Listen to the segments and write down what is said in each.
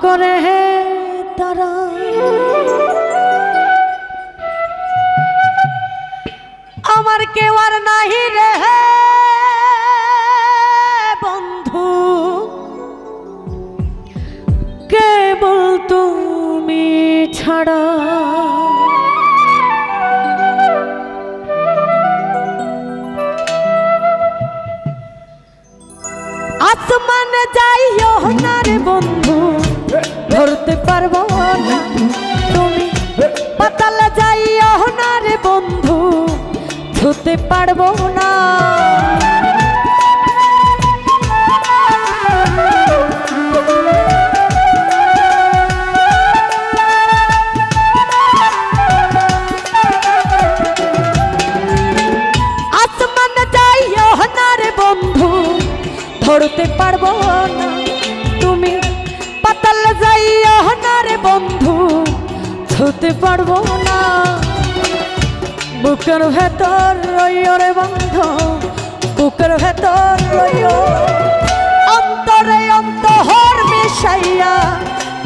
করে হে তারা। আমার কেউ আর নাহি রে বন্ধু, কেবল তুমি ছাড়া। আসমান যাইও না রে বন্ধু, ধরতে পারবো না তুমি। পাতাল যাইও না রে বন্ধু, ছুতে পারবো না। আসমান যাইও না রে বন্ধু, ধরতে পারবো না তুমি। পাতাল যাইও না রে বন্ধু, ছুতে পারবো না। বুকের ভেতর রইও রে বন্ধু, বুকের ভেতর রইও। অন্তরে অন্তর মিশাইয়া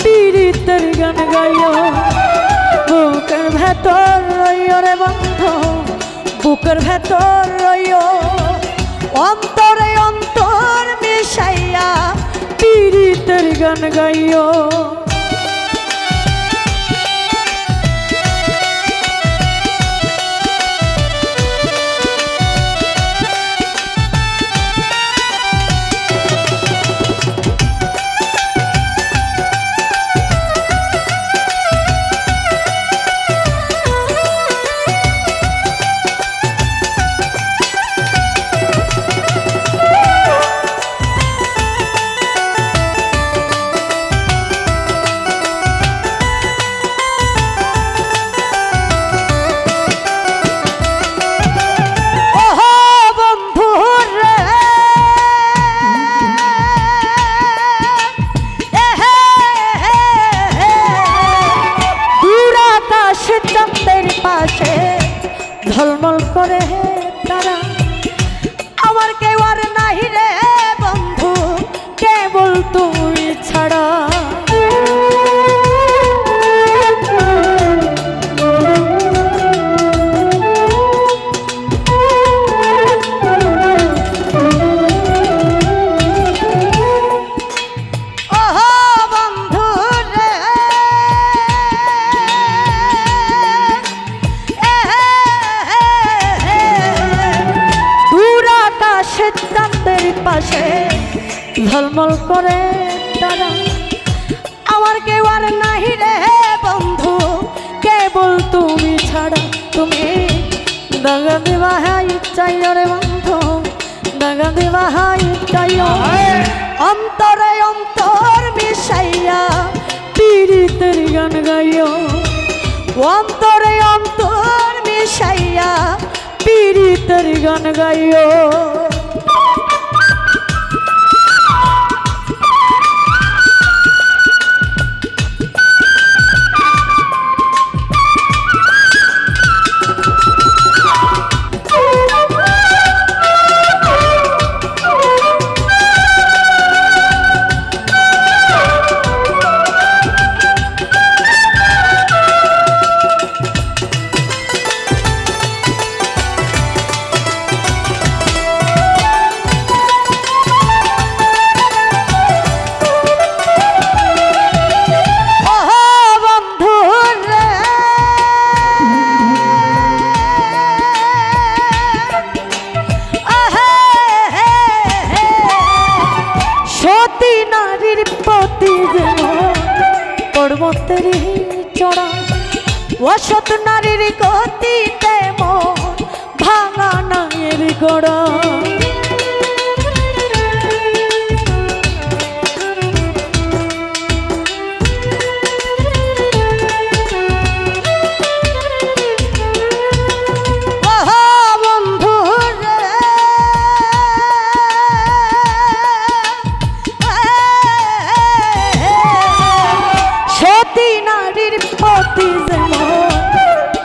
পীড়িতের গান গাইও। বুকের ভেতর রইও রে বন্ধু, বুকের ভেতর রইও। অন্তরে অন্তর মিশাইয়া পীড়িতের গান গাইও। ঝলমল করে তারা। আমার কেউ আর নাহি রে বন্ধু, কেবল তুই ছাড়া। পাশে ঝলমল করে তারা। আমার কেউ আর নাহি রে বন্ধু, কেবল তুমি ছাড়া। তুমি দাগা দেওয়া হাই চাইও রে বন্ধু, দাগা দেওয়া হাই চাইও। অন্তরে অন্তর মিশাইয়া পীড়িতের গান গাইও। অন্তরে অন্তর মিশাইয়া পীড়িতের গান গাইও। পর্বতের চড়া অসৎ নারীর গতিতে মন ভাঙা নায়ের গড়া।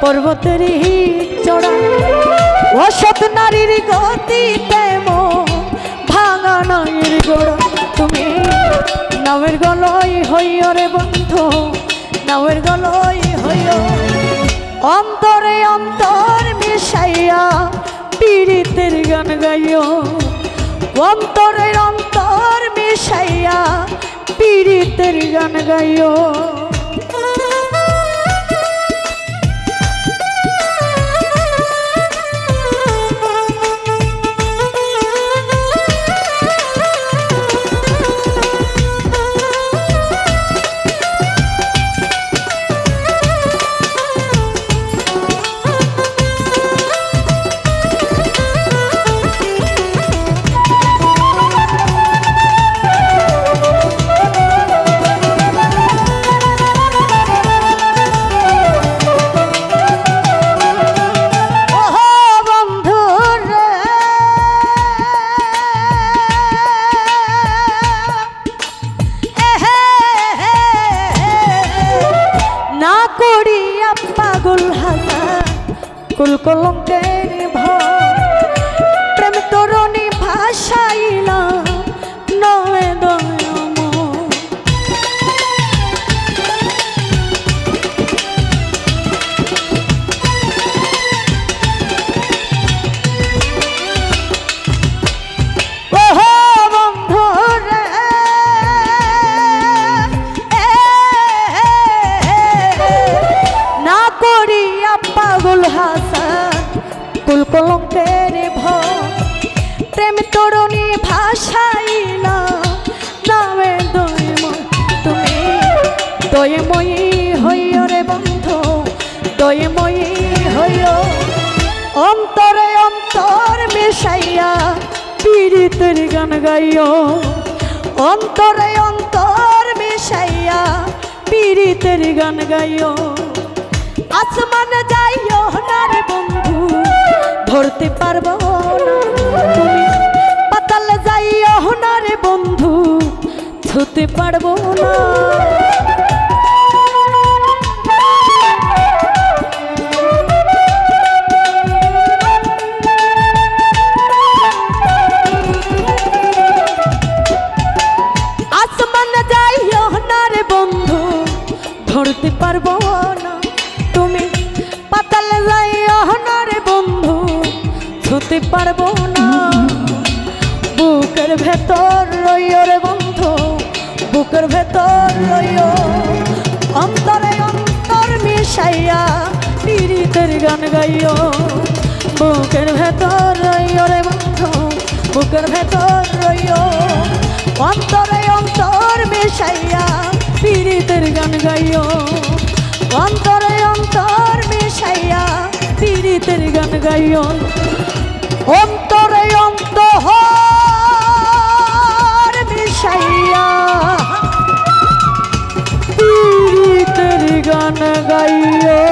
পর্বতের চড়া অসৎ নারীর গতিতে মন ভাঙা নায়ের গোড়া। তুমি নামের গলই হইও রে বন্ধু নামের গলই হইও অন্তরে অন্তর মিশাইয়া পীড়িতের গান গাইও অন্তরে অন্তর মিশাইয়া পীড়িতের গান গাইও পাগল হাজার কুল কলঙ্কের ভর প্রেম তরুণী ভাষাইলা নয় দয়ম ওহো বন্ধু রে না করিয়া পাগল হাসান কুল কলঙ্কের ভর প্রেম তরুণী ভাষাইলা নামে দয়ময় তুমি দয়ময়ী হইও রে বন্ধু দয়ময়ী হইও অন্তরে অন্তর মিশাইয়া পীড়িতের গান গাইও অন্তরে অন্তর মিশাইয়া পীড়িতের গান গাইও আসমান যাইও না রে বন্ধু ধরতে পারবো না তুমি পাতাল যাইও না রে বন্ধু ছুতে পারবো না আসমান যাইও না রে বন্ধু ধরতে পারবো না তুমি পাতাল যাইও না রে বন্ধু ছুতে পারবো না বুকের ভেতর রইও রে বন্ধু বুকের ভেতর রইও অন্তরে অন্তর মিশাইয়া পীড়িতের গান গাইও বুকের ভেতর রইও রে বন্ধু বুকের ভেতর রইও অন্তরে অন্তর মিশাইয়া পীড়িতের গান গাইও অন্তরে অন্তর মিশাইয়া পীড়িতের গান গাইও অন্তরে অন্তর মিশাইয়া পীড়িতের গান গাইও।